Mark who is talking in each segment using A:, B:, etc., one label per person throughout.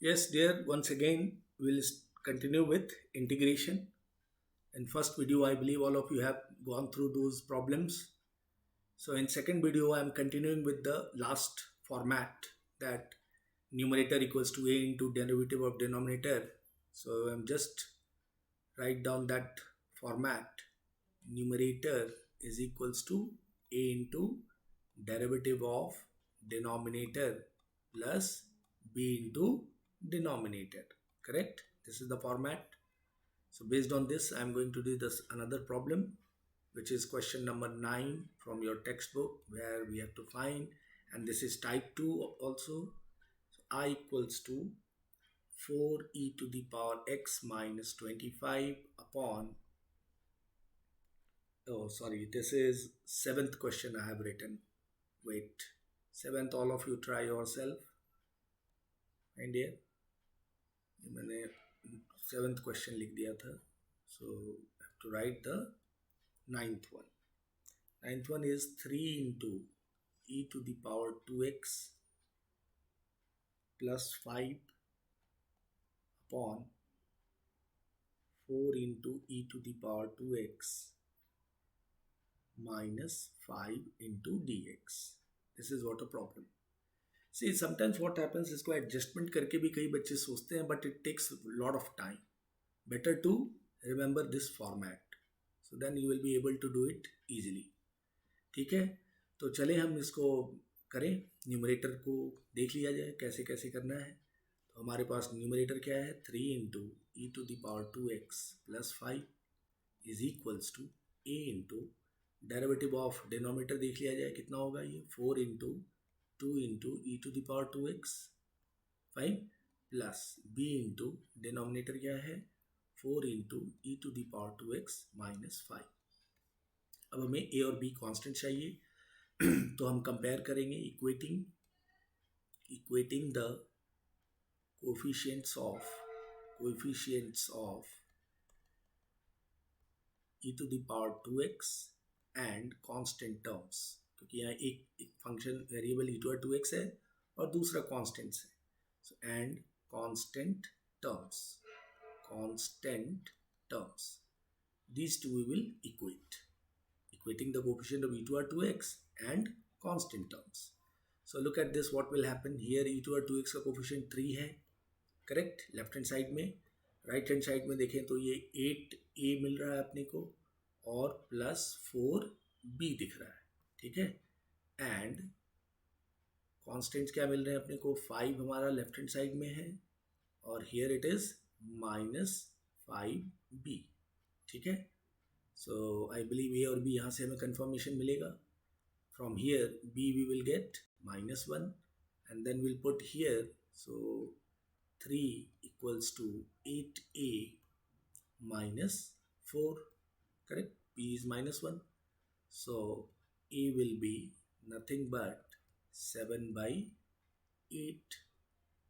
A: Yes, dear, once again, we'll continue with integration. In first video, I believe all of you have gone through those problems. So in second video, I'm continuing with the last format that numerator equals to a into derivative of denominator. So I'm just write down that format. Numerator is equals to a into derivative of denominator plus b into denominator. Correct? This is the format. So based on this, I'm going to do this another problem, which is question number 9 from your textbook, where we have to find, and this is type 2 also. So I equals to 4e to the power x minus 25 upon, oh sorry, this is seventh question I have written. Wait, seventh, all of you try yourself. And here मैंने seventh question लिख दिया था. So I have to write the ninth one. Ninth one is 3 into e to the power 2x plus 5 upon 4 into e to the power 2x minus 5 into dx. This is what a problem. See, sometimes what happens, इसको adjustment करके भी कई बच्चे सोचते हैं, but it takes a lot of time. Better to remember this format, so then you will be able to do it easily. ठीक है, तो चले हम इसको करें. न्यूमरेटर को देख लिया जाए कैसे कैसे करना है. तो हमारे पास न्यूमरेटर क्या है, 3 into e to the power 2x plus 5 is equals to a into derivative of denominator देख लिया जाए कितना होगा ये, 4 into 2 into e to the power 2x 5 plus b into denominator क्या है 4 into e to the power 2x minus 5. अब हमें a और b कांस्टेंट चाहिए. तो हम कंपेयर करेंगे equating the coefficients of e to the power 2x and constant terms, क्योंकि यहाँ एक function variable e to the 2x है और दूसरा कांस्टेंट्स है. So and constant terms these two we will equating the coefficient of e to the 2x and constant terms. So look at this, what will happen here. e to the 2x का coefficient 3 है, correct, left hand side में. Right hand side में देखें तो ये 8a मिल रहा है अपने को और प्लस 4b दिख रहा है. ठीक है, एंड कॉन्स्टेंट्स क्या मिल रहे हैं अपने को, 5 हमारा लेफ्ट हैंड साइड में है और here it is minus 5b. ठीक है, सो आई बिलीव ए और बी यहाँ से हमें कंफर्मेशन मिलेगा. From here b we will get -1 and then we'll put here, so 3 equals to 8a minus 4, correct, b is -1, so a will be nothing but 7 by 8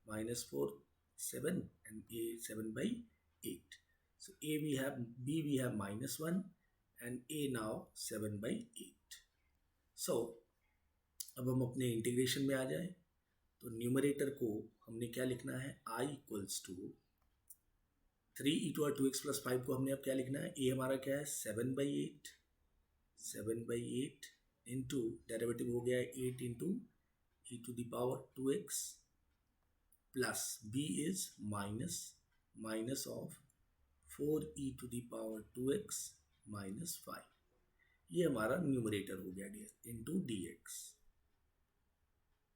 A: minus 4 7 and a 7 by 8. So a we have, b we have -1 and a now 7 by 8. So अब हम अपने integration में आ जाए. तो numerator को हमने क्या लिखना है, i equals to 3 e to the 2x plus 5 को हमने अब क्या लिखना है, a हमारा क्या है 7 by 8 इंटू डेरिवेटिव हो गया है 8 into e to the power 2x plus b is minus of 4 e to the power 2x minus 5. ये हमारा न्यूमरेटर हो गया डियर इंटू dx.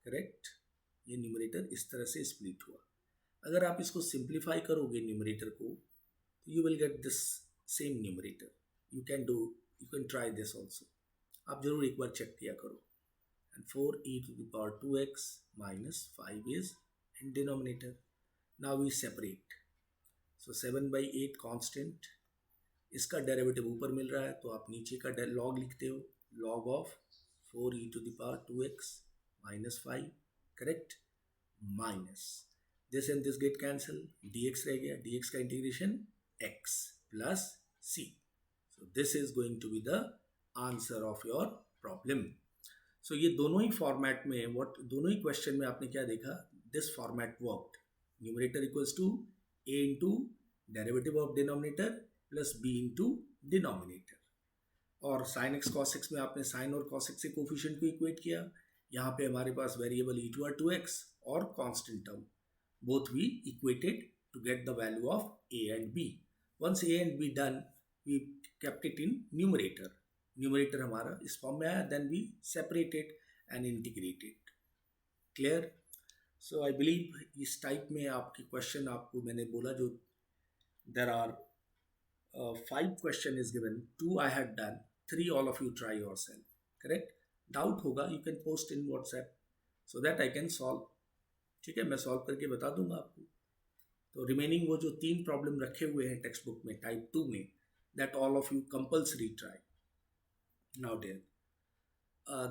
A: करेक्ट, ये न्यूमरेटर इस तरह से स्प्लिट हुआ. अगर आप इसको सिंप्लीफाई करोगे न्यूमरेटर को, तो you will get this same numerator. You can try this also. आप जरूर एक बार चेक किया करो. And 4 e to the power 2x minus 5 is in denominator. Now we separate. So 7 by 8 constant, इसका डेरिवेटिव ऊपर मिल रहा है तो आप नीचे का लॉग लिखते हो, log of 4 e to the power 2x minus 5, correct, minus this and this get cancel, dx रह गया, dx का integration x plus c. So this is going to be the answer of your problem. So ये दोनों ही format में, दोनों ही question में आपने क्या देखा, this format worked. Numerator equals to a into derivative of denominator plus b into denominator. और sine x cos x में आपने साइन और कॉस एक्स के कोफिशिएंट को इक्वेट किया। यहाँ पे हमारे पास variable e to r to x और constant term, both we equated to get the value of a and b. Once a and b done, we kept it in numerator. Numerator हमारा इस form में आया, then we separated and integrated. Clear? So I believe इस type में आपकी question आपको मैंने बोला जो there are 5 question is given, 2 I had done, 3 all of you try yourself. Correct? Doubt होगा you can post in WhatsApp so that I can solve. ठीक है, मैं सॉल्व करके बता दूंगा आपको। तो रिमेनिंग वो जो 3 प्रॉब्लम रखे हुए हैं टेक्स्ट बुक में टाइप 2 में, that all of you compulsory try. Now there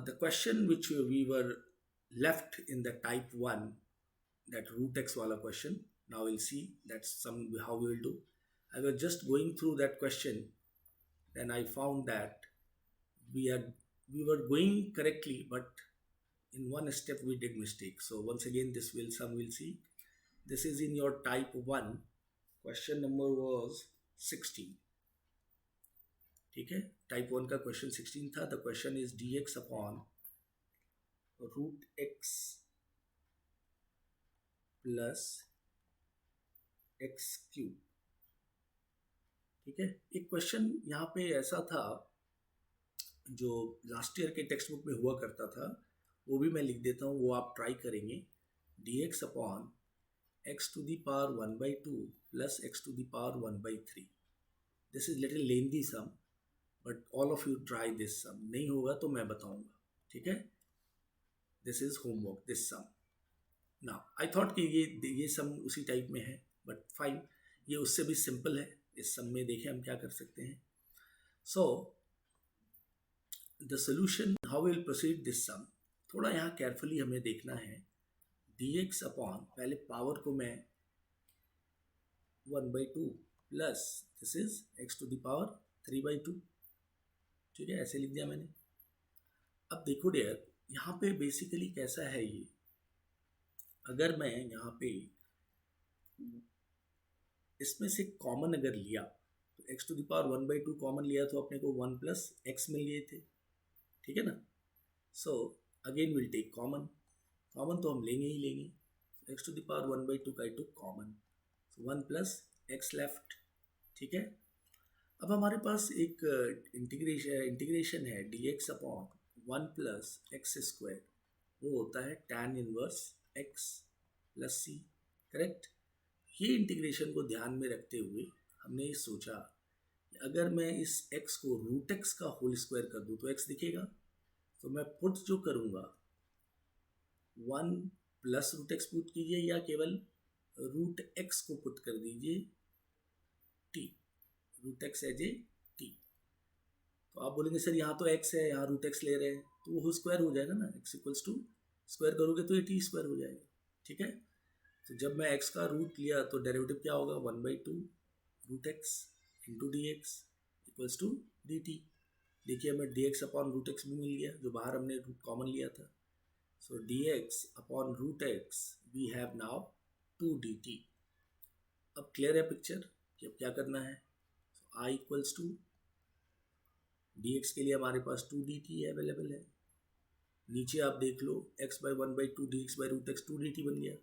A: the question which we were left in the type 1, that root x वाला question, now will see that's somehow we will do. I was just going through that question, then I found that we were going correctly, but in one step we did mistake. So once again this will some will see, this is in your type 1, question number was 16. ठीक है, type 1 का question 16 था। The question is dx upon root x plus x cube. ठीक है, एक question यहाँ पे ऐसा था जो लास्ट ईयर के टेक्स्ट बुक में हुआ करता था, वो भी मैं लिख देता हूँ, वो आप ट्राई करेंगे। dx upon x to the power 1/2 plus x to the power 1/3। This is little lengthy sum, but all of you try this sum. नहीं होगा तो मैं बताऊंगा, ठीक है। This is homework, this sum. Now I thought कि ये सम उसी टाइप में है, बट फाइन, ये उससे भी सिंपल है। इस सम में देखें हम क्या कर सकते हैं। So the solution, how will proceed this sum, थोड़ा यहाँ केयरफुली हमें देखना है। dx अपॉन, पहले पावर को मैं 1/2 plus this is x to the power 3/2, ठीक है, ऐसे लिख दिया मैंने। अब देखो डियर, यहाँ पे बेसिकली कैसा है ये, अगर मैं यहाँ पे इसमें से कॉमन अगर लिया तो x to the power 1/2 common लिया तो अपने को 1 प्लस एक्स मिल गए थे, ठीक है ना। So again will take common, common तो हम लेंगे ही लेंगे। x टू द पावर 1/2 का to common, 1 plus x left, ठीक है। अब हमारे पास एक इंटीग्रेशन है dx अपॉन 1 प्लस एक्स स्क्वायर, वो होता है tan inverse x plus C, correct. ये इंटीग्रेशन को ध्यान में रखते हुए हमने ये सोचा कि अगर मैं इस x को रूट एक्स का होल स्क्वायर कर दूँ तो x दिखेगा। तो मैं पुट जो करूँगा 1 प्लस रूट एक्स पुट कीजिए या केवल रूट एक्स को पुट कर दीजिए t, root x as a T. तो आप बोलेंगे सर यहाँ तो x है, यहाँ रूट एक्स ले रहे हैं, तो वो स्क्वायर हो जाएगा ना, x इक्वल्स टू स्क्वायर करोगे तो ये टी स्क्वायर हो जाएगा, ठीक है। तो जब मैं x का रूट लिया तो डेरिवेटिव क्या होगा, 1/2 root x into d x equals to d T. देखिए हमें dx अपॉन रूट एक्स भी मिल गया जो बाहर हमने रूट कॉमन लिया था। So dx upon root x we have now 2dt। अब क्लियर है पिक्चर कि अब क्या करना है। सो i इक्वल्स टू dx के लिए हमारे पास 2dt अवेलेबल है। नीचे आप देख लो x by 1/2 dx by root x 2dt बन गया,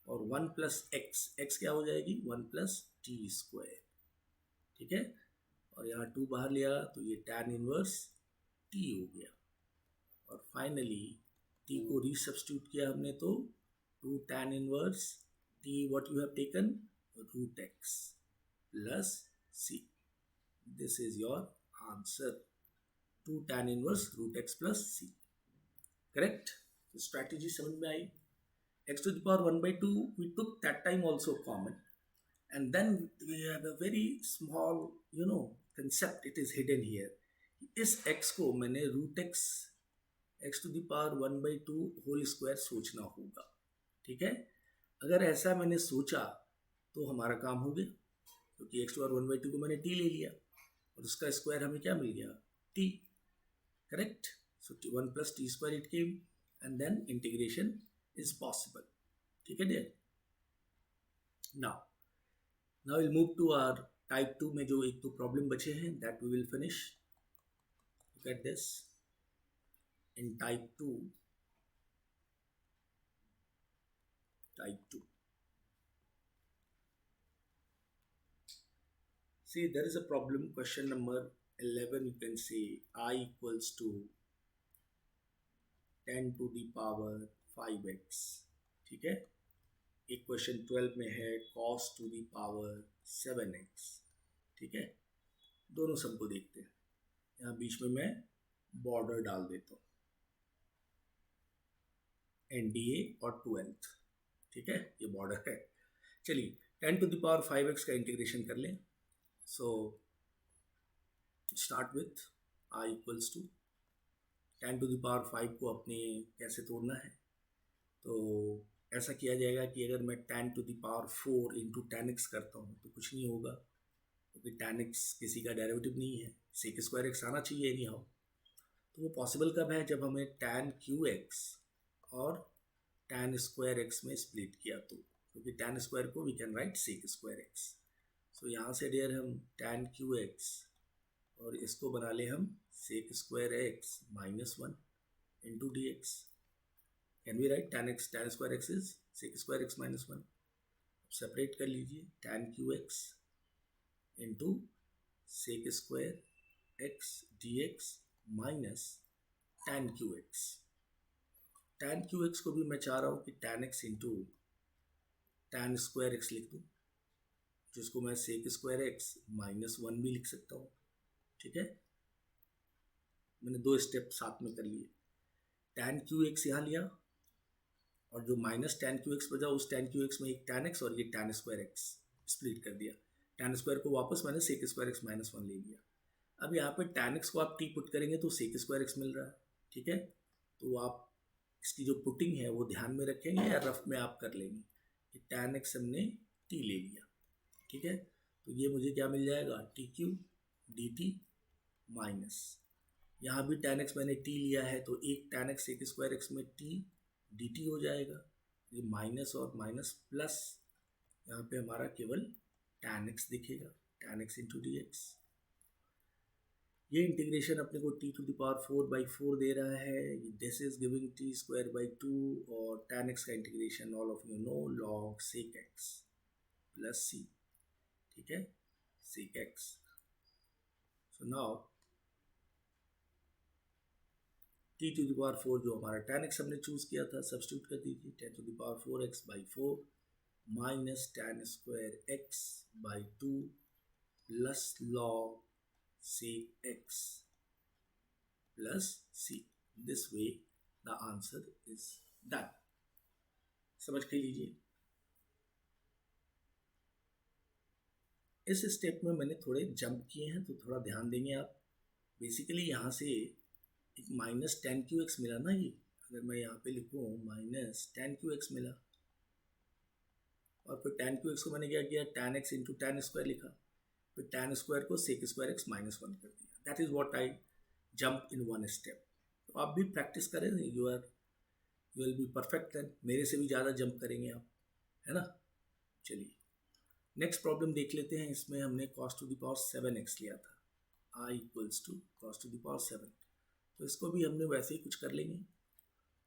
A: और 1 प्लस एक्स क्या हो जाएगी, 1 प्लस टी स्क्वायर, ठीक है। और यहाँ 2 बाहर लिया तो ये tan इनवर्स t हो गया, और फाइनली t को रीसब्स्टिट्यूट किया हमने तो 2 tan inverse t what you have taken root x plus c। This is your answer, 2 tan inverse root x plus c, correct. तो स्ट्रैटेजी समझ में आई। x to the power 1/2 we took that time also common, and then we have a very small concept, it is hidden here। इस x को मैंने root x to the power 1/2 whole square सोचना होगा, ठीक है। अगर ऐसा मैंने सोचा तो हमारा काम हो गया, क्योंकि x to the power 1/2 को मैंने t ले लिया और उसका स्क्वायर हमें क्या मिल गया, t, correct. So 1 plus T square it came, and then integration is possible, ठीक है dear. Now we'll move to our type 2 में जो एक तो प्रॉब्लम बचे हैं, that we will finish. Look at this. In type 2, see, there is a problem. Question number 11, you can say I equals to 10 to the power 5x. ठीक है. एक question 12 में है cos to the power 7x. ठीक है. दोनों सबको देखते हैं. यहाँ बीच में मैं बॉर्डर डाल देता हूँ, NDA और 12th. ठीक है, ये बॉर्डर है. चलिए 10 to the power 5x का इंटीग्रेशन कर लें. So start with I equals to 10 to the power 5 को अपने कैसे तोड़ना है. तो ऐसा किया जाएगा कि अगर मैं 10 to the power 4 into 10x करता हूँ तो कुछ नहीं होगा, क्योंकि 10x किसी का डेरिवेटिव नहीं है. sec स्क्वायर x आना चाहिए एनी हाउ. तो वो पॉसिबल कब है, जब हमें tan QX और tan स्क्वायर x में स्प्लिट किया तो, क्योंकि tan स्क्वायर को we can write sec square x. So यहाँ से डियर हम tan QX और इसको बना ले हम sec square x minus 1 into d x. Can we write tan square x is sec square x minus 1. Separate कर लीजिए tan QX into sec square x dx minus tan QX. tan QX को भी मैं चाह रहा हूँ कि tan x into tan square x लिख दूँ, जिसको मैं sec स्क्वायर x माइनस 1 भी लिख सकता हूँ. ठीक है, मैंने दो स्टेप साथ में कर लिए. tan QX यहाँ लिया और जो माइनस tan QX बचा उस tan QX में एक tan x और ये tan स्क्वायर x स्प्लिट कर दिया. tan स्क्वायर को वापस मैंने sec स्क्वायर x माइनस 1 ले लिया. अब यहाँ पे tan x को आप t पुट करेंगे तो sec स्क्वायर x मिल रहा है. ठीक है, तो आप इसकी जो पुटिंग है वो ध्यान में रखेंगे या रफ में आप कर लेंगे कि tan x हमने t ले लिया. ठीक है, तो ये मुझे क्या मिल जाएगा, TQ dt माइनस यहाँ भी tan x मैंने t लिया है तो एक tan x sec square x में t dt हो जाएगा. ये माइनस और माइनस प्लस, यहाँ पे हमारा केवल tan x दिखेगा, tan x into d x. ये इंटीग्रेशन अपने को t टू द पावर 4/4 दे रहा है. This is giving t square by 2 और tan x का integration all of you know log sec x plus c. ठीक है, sec x. So now t to the power 4 जो हमारा tan x हमने चूज किया था सब्स्टिट्यूट कर दीजिए. 10 to the power 4x by 4 minus tan square x by 2 plus log sec x plus c. This way the answer is done. समझ के लीजिए. इस स्टेप में मैंने थोड़े जंप किए हैं तो थोड़ा ध्यान देंगे आप. बेसिकली यहाँ से एक माइनस tan QX मिला ना, ये अगर मैं यहाँ पे लिखूँ माइनस tan QX मिला और फिर tan QX को मैंने क्या किया, tan x into tan square लिखा, फिर tan स्क्वायर को sec स्क्वायर x माइनस 1 कर दिया. That is what I jump in one step. तो आप भी प्रैक्टिस करें, you will be perfect. Then मेरे से भी ज़्यादा जंप करेंगे आप, है ना. चलिए नेक्स्ट प्रॉब्लम देख लेते हैं. इसमें हमने cos to the power 7x लिया था. I equals to cos to the power 7. तो इसको भी हमने वैसे ही कुछ कर लेंगे.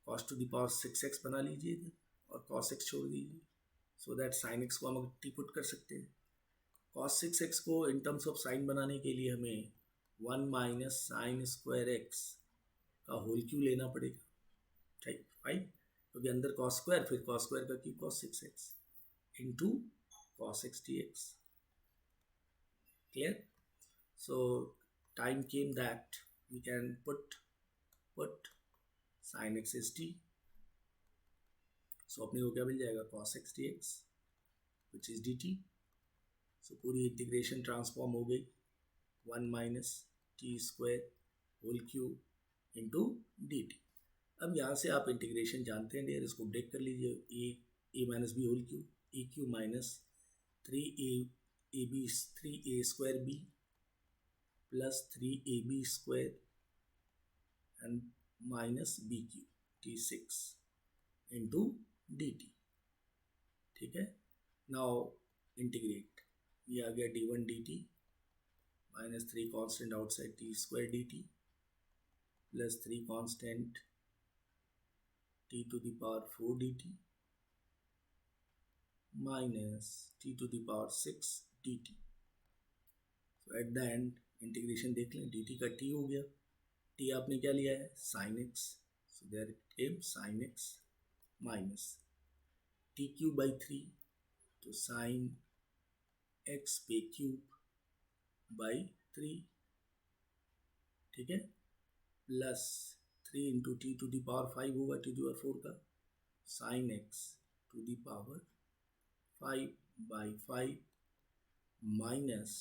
A: cos to the power 6x बना लीजिए और cos x छोड़ दीजिए, सो दैट sin x को हम टी पुट कर सकते हैं. cos 6x को इन टर्म्स ऑफ साइन बनाने के लिए हमें 1 माइनस साइन स्क्वायर x का होल क्यू लेना पड़ेगा. ठीक, फाइन, क्योंकि अंदर cos स्क्वायर फिर cos स्क्वायर का cube cos 6x into cos x dx. Clear? So time came that we can put sin x is t. So अपने को क्या मिल जाएगा, cos x dx which is dt. So पूरी integration transform हो गई. 1 minus T square whole cube into d T. अब यहाँ से आप इंटीग्रेशन जानते हैं डियर, इसको ब्रेक कर लीजिए. A minus b whole cube, a cube minus 3a square b plus 3ab square and minus b cube t6 into d t. ठीक है, नाउ इंटीग्रेट, ये आ गया d1 dt minus 3 constant outside t square dt plus 3 constant t to the power 4 dt minus t to the power 6 dt. So at the end integration देख लें, dt का t हो गया, t आपने क्या लिया है sin x, so there it came sin x minus t cube by 3, तो sin x पे क्यूब by 3, ठीक है, plus 3 into T to the power 5 होगा टी टू पावर 4 का, sin x to the power 5 by 5 minus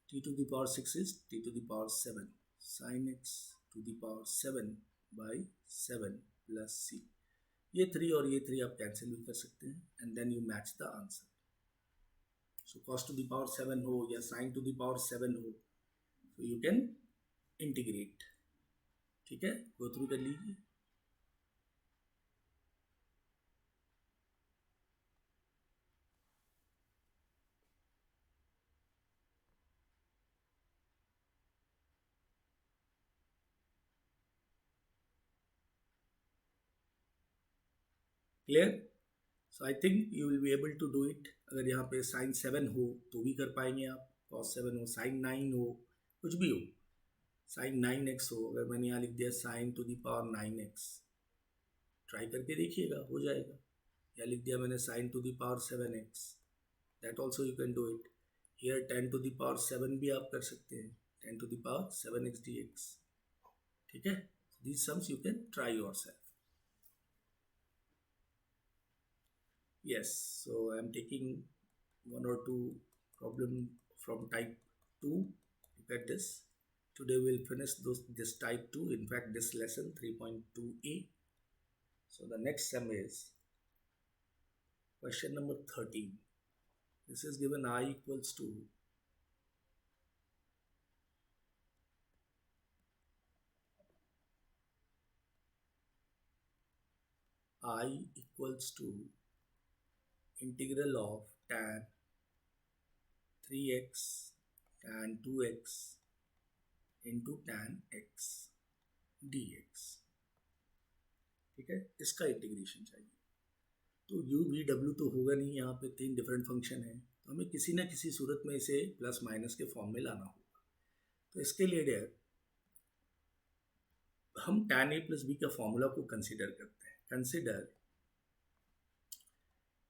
A: t to the power 6 is t to the power 7, sin x to the power 7 by 7 plus c. ये 3 और ये 3 आप cancel भी कर सकते हैं and then you match the answer. So cos to the power 7 हो या sin टू द पावर 7 हो, तो यू कैन इंटीग्रेट. ठीक है, गो थ्रू कर लीजिए. Clear? So I think you will be able to do it. अगर यहाँ पे साइन 7 हो तो भी कर पाएंगे आप, cos 7 हो, साइन 9 हो, कुछ भी हो, साइन 9x हो, अगर मैंने यहाँ लिख दिया sine to the power 9x, try करके देखिएगा, हो जाएगा. या लिख दिया मैंने sine to the power 7x, that also you can do it. Here 10 to the power 7 भी आप कर सकते हैं, 10 to the power 7x dx. ठीक है, these sums you can try yourself. Yes, so I am taking one or two problem from type 2. Look at this. Today we'll finish this type 2, in fact this lesson 3.2a. So the next sum is question number 13. This is given I equals to integral of tan 3x tan 2x into tan x dx. ठीक है, इसका integration चाहिए. तो u v w तो होगा नहीं, यहाँ पे 3 डिफरेंट फंक्शन है, तो हमें किसी ना किसी सूरत में इसे प्लस माइनस के फॉर्म में लाना होगा. तो इसके लिए डियर हम tan a प्लस बी का फॉर्मूला को कंसिडर करते हैं. Consider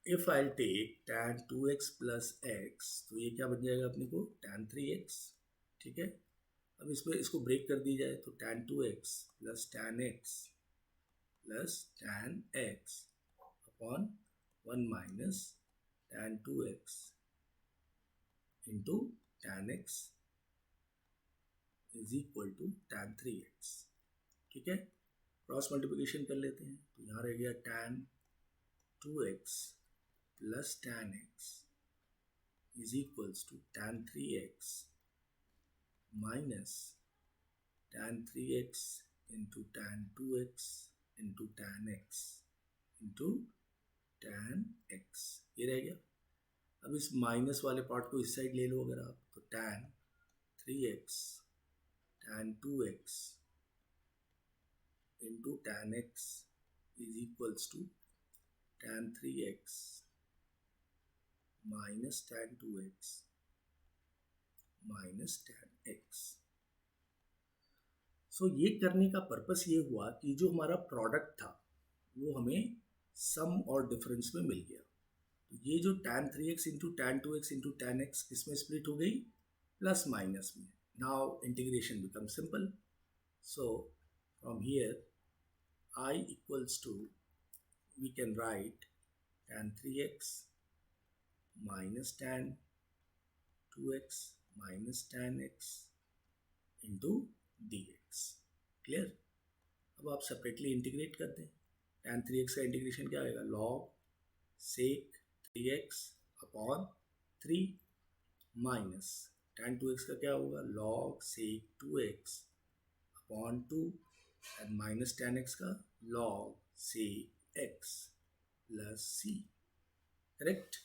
A: if I take tan 2x plus x, तो ये क्या बन जाएगा अपने को tan 3x. ठीक है, अब इसको ब्रेक कर दी जाए तो tan 2x plus tan x plus tan x upon 1 minus tan 2x into tan x is equal to tan 3x. ठीक है, क्रॉस मल्टीप्लिकेशन कर लेते हैं, तो यहाँ रह गया tan 2x plus tan x is equals to tan 3x minus tan 3x into tan 2x into tan x into tan x, ये रह गया. अब इस माइनस वाले पार्ट को इस साइड ले लो अगर आप, तो tan 3x tan 2x into tan x is equals to tan 3x minus tan 2x minus tan x. So ये करने का पर्पस ये हुआ कि जो हमारा प्रोडक्ट था वो हमें सम और डिफरेंस में मिल गया. तो ये जो tan 3x into tan 2x into tan x किसमें स्प्लिट हो गई, प्लस माइनस में. Now integration become simple. So from here I equals to, we can write tan 3x minus tan 2x minus tan x into dx. Clear? अब आप separately integrate कर दें. tan 3x का integration क्या आएगा, log sec 3x upon 3 minus tan 2x का क्या होगा, log sec 2x upon 2 and minus tan x का log sec x plus c. correct?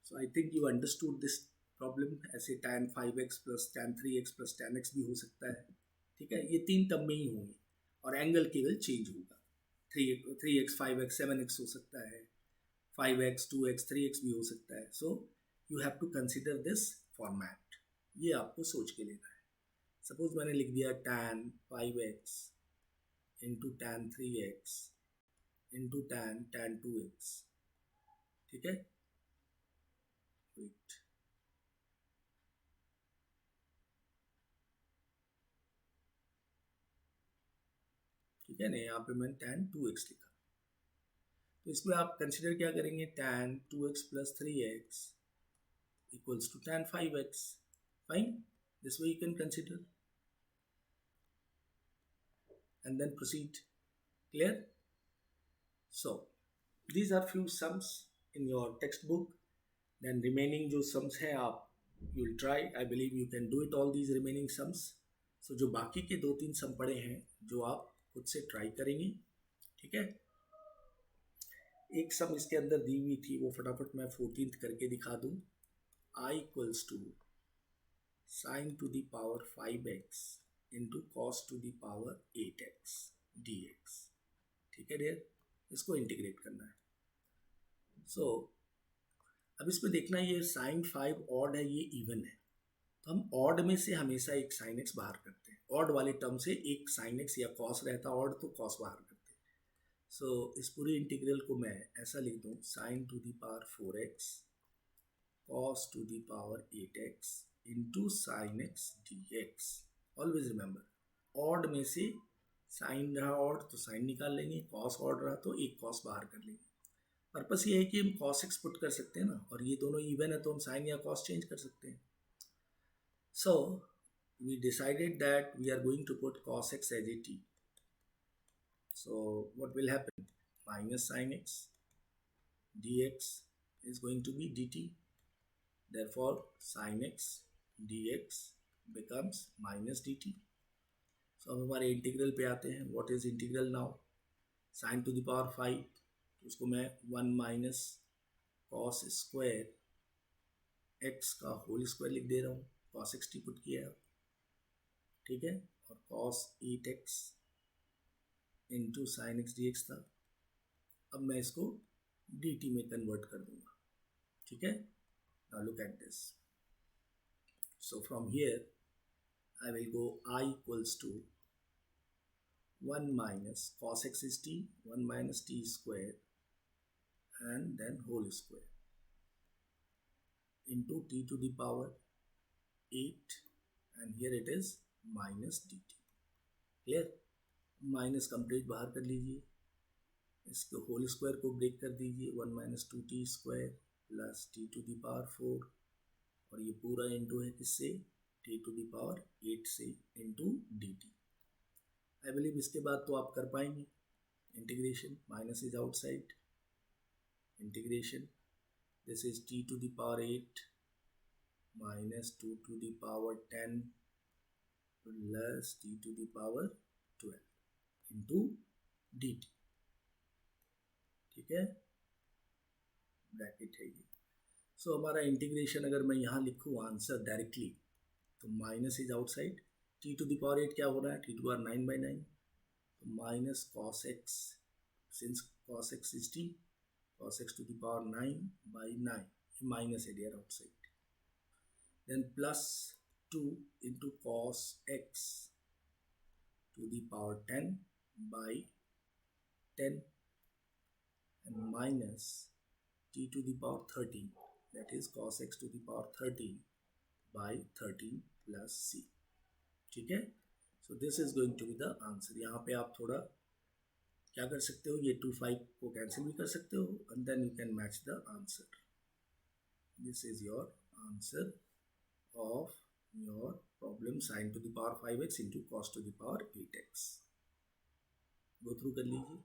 A: So I think you understood this problem. ऐसे tan 5x plus tan 3x plus tan x भी हो सकता है, ठीक है? ये तीन टर्म में ही होंगे और एंगल केवल चेंज होगा। 3x 5x 7x हो सकता है, 5x 2x 3x भी हो सकता है। So you have to consider this format, ये आपको सोच के लेना है। सपोज मैंने लिख दिया tan 5x into tan 3x into tan 2x, ठीक है? वेट, ठीक है ना, यहाँ पे मैंने tan 2x लिखा। तो इसमें आप कंसिडर क्या करेंगे, tan 2x plus 3x equals to tan 5x. Fine, this way you can consider and then proceed. Clear? So these are few sums in your textbook. Then remaining जो sums है आप you will try. I believe you can do it all these remaining sums. So जो बाकी के 2-3 सम पड़े हैं जो आप खुद से ट्राई करेंगे, ठीक है? एक सम इसके अंदर दी हुई थी, वो फटाफट मैं 14th करके दिखा दूं। I equals to sin to the power 5x into cos to the power 8x dx, ठीक है डियर? इसको इंटीग्रेट करना है। सो अब इसमें देखना, ये साइन 5 ऑड है, ये इवन है, तो हम ऑड में से हमेशा एक साइन एक्स बाहर करते हैं। ऑड वाले टर्म से एक साइन एक्स या कॉस रहता ऑड, तो कॉस बाहर करते हैं। सो इस पूरी इंटीग्रल को मैं ऐसा लिख दूं, sine to the power 4x cos to the power 8x into sin x dx. Always remember, odd में से साइन रहा ऑड तो साइन निकाल लेंगे, कॉस ऑड रहा तो एक कॉस बाहर कर लेंगे। पर्पस ये है कि हम cos x पुट कर सकते हैं ना, और ये दोनों इवन है तो हम साइन या कॉस चेंज कर सकते हैं। सो we decided that we are going to put cos x as a t. So what will happen? Minus sin x dx is going to be dt. Therefore sin x dx becomes minus dt. So हम हमारे integral पे आते हैं। What is integral now? Sign to the power 5, तो उसको मैं 1 minus cos square x का whole square लिख दे रहा हूँ। कॉस एक्स टी पुट किया है, ठीक है? और cos 8x into sine x D x था। अब मैं इसको डी टी में कन्वर्ट कर दूंगा, ठीक है? Now look at this. So from here I will go I equals to 1 minus cos x is t, 1 minus t square and then whole square into t to the power 8 and here it is minus dt. Clear? Minus complete बाहर कर लीजिए, इसके whole square को break कर दीजिए, 1 minus 2t square plus t to the power 4 और ये पूरा इंटू है किससे? t टू द पावर 8 से इंटू dt. आई बिलीव इसके बाद तो आप कर पाएंगे integration. Minus is outside, integration this is t to the power 8 minus 2 to the power 10 plus t to the power 12 into dt, ठीक है? ब्रैकेट है ये। सो हमारा इंटीग्रेशन अगर मैं यहाँ लिखूँ आंसर डायरेक्टली, तो minus is outside, t to the power 8 क्या हो रहा है? टी टू पावर 9/9, तो minus cos x, since cos x is t, cos x to the power 9/9, ये माइनस है dear outside. Then plus 2 into cos x to the power 10/10 and minus t to the power 13, that is cos x to the power 13/13 plus c, ठीक है? So this is going to be the answer. यहाँ पे आप थोड़ा क्या कर सकते हो, ये 2 5 को कैंसिल भी कर सकते हो and then you can match the answer. This is your answer of your problem sine to the power 5x into cos to the power 8x। Go through कर लीजिए।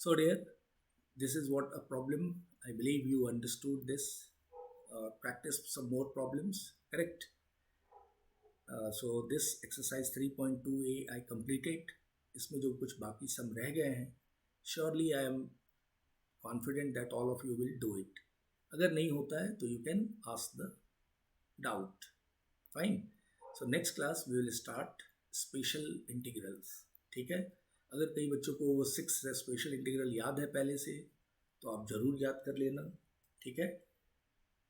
A: So dear, this is what a problem. I believe you understood this. Practice some more problems, correct? So this exercise 3.2a I completed. इसमें जो कुछ बाकी sums रह गए हैं, surely I am confident that all of you will do it. अगर नहीं होता है तो you can ask the doubt. Fine. So next class we will start special integrals. ठीक है. अगर कई बच्चों को वो 6 स्पेशल इंटीग्रल याद है पहले से, तो आप ज़रूर याद कर लेना. ठीक है.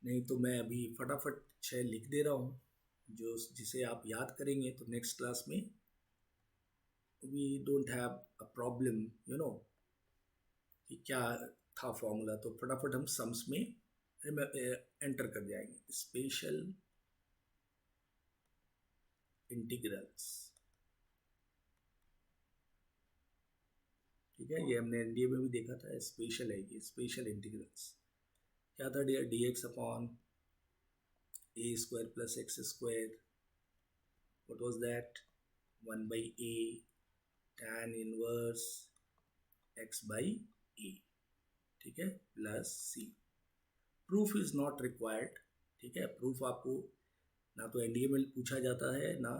A: नहीं तो मैं अभी फटाफट 6 लिख दे रहा हूँ, जिसे आप याद करेंगे तो नेक्स्ट क्लास में we don't have a problem कि क्या था फॉर्मूला. तो फटाफट हम सम्स में एंटर कर जाएंगे. Special integrals. ठीक है. ये हमने एनडीए में भी देखा था. स्पेशल है ये, स्पेशल इंटीग्रल्स. क्या था dear? dx upon a square plus x square. What was that? 1 by a tan inverse x by a. ठीक है. Plus c. Proof is not required. ठीक है. प्रूफ आपको ना तो एनडीए में पूछा जाता है ना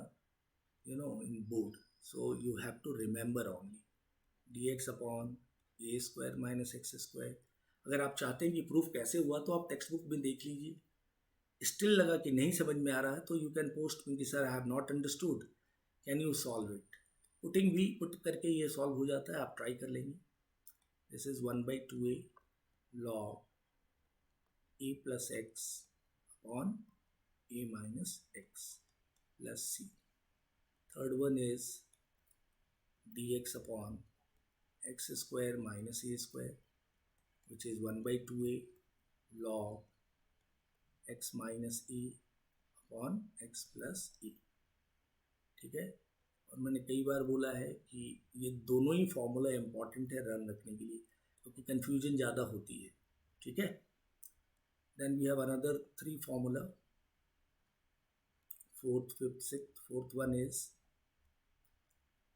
A: in board. So you have to remember only dx upon a square minus x square. अगर आप चाहते हैं कि प्रूफ कैसे हुआ तो आप टेक्स्ट बुक में देख लीजिए. स्टिल लगा कि नहीं समझ में आ रहा है तो यू कैन पोस्ट मी कि sir I have not understood, can you solve it. Put करके ये सॉल्व हो जाता है. आप ट्राई कर लेंगे. This is 1 by 2a log a plus x upon a minus x plus c. Third one is dx upon x square minus a square which is 1 by 2a log x minus a upon x plus a. ठीक है. और मैंने कई बार बोला है कि ये दोनों ही फॉर्मूला इम्पॉर्टेंट है रन रखने के लिए, क्योंकि कन्फ्यूजन ज़्यादा होती है. ठीक है. Then we have another 3 formula, 4th, 5th, 6th. 4th one is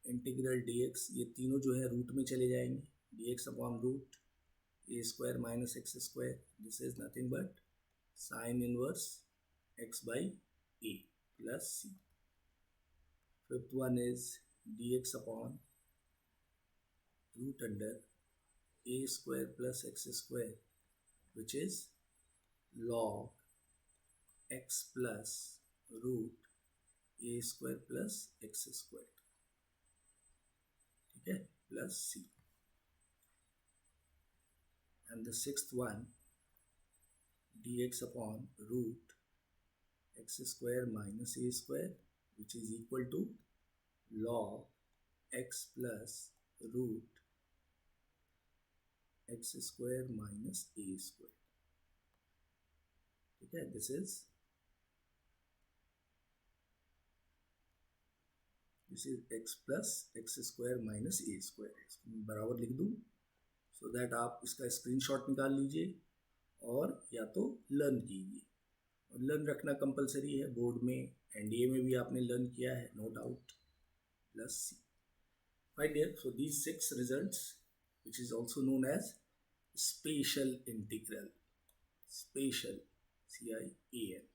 A: integral dx. ये तीनों जो है रूट में चले जाएंगे. dx upon root a square minus x square. This is nothing but sine inverse x by a plus c. 5th one is dx upon root under a square plus x square which is log x plus root a square plus x square. ठीक है. Plus c. And the 6th one, dx upon root x square minus a square which is equal to log x plus root x square minus a square. ठीक है. this is x plus x square minus a square. इसको मैं बराबर लिख दूँ so that आप इसका screenshot निकाल लीजिए और या तो लर्न कीजिए. और लर्न रखना कंपलसरी है. बोर्ड में एनडीए में भी आपने लर्न किया है, no doubt. Plus c. My dear, so these 6 results which is also known as special integral. Special CIAL.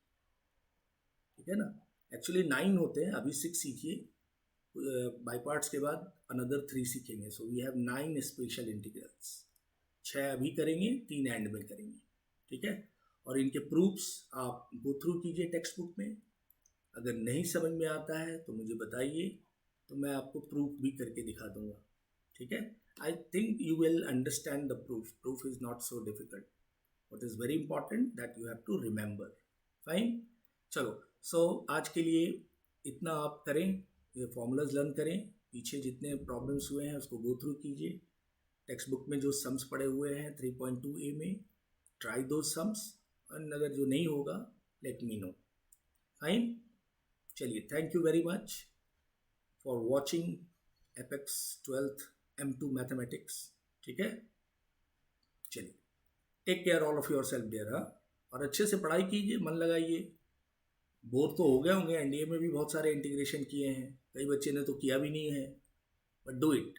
A: ठीक है ना. एक्चुअली 9 होते हैं. अभी 6 सीखिए. बाई पार्ट्स के बाद अनदर 3 सीखेंगे. So we have 9 special integrals. 6 अभी करेंगे, 3 एंड में करेंगे. ठीक है. और इनके प्रूफ्स आप गो थ्रू कीजिए टेक्स्ट बुक में. अगर नहीं समझ में आता है तो मुझे बताइए, तो मैं आपको प्रूफ भी करके दिखा दूंगा. ठीक है. I think you will understand the proof. Proof is not so difficult. What is very important that you have to remember. Fine. चलो. सो आज के लिए इतना आप करें. ये फॉर्मूलाज लर्न करें. पीछे जितने प्रॉब्लम्स हुए हैं उसको गो थ्रू कीजिए. टेक्स्ट बुक में जो सम्स पड़े हुए हैं 3.2a में, ट्राई दो सम्स. और अगर जो नहीं होगा लेट मी नो. फाइन. चलिए, thank you very much for watching apex 12th M2 mathematics. ठीक है. चलिए, take care all of your self dear. और अच्छे से पढ़ाई कीजिए, मन लगाइए. बोर तो हो गए होंगे. एनडीए में भी बहुत सारे इंटीग्रेशन किए हैं. कई बच्चे ने तो किया भी नहीं है, बट डू इट.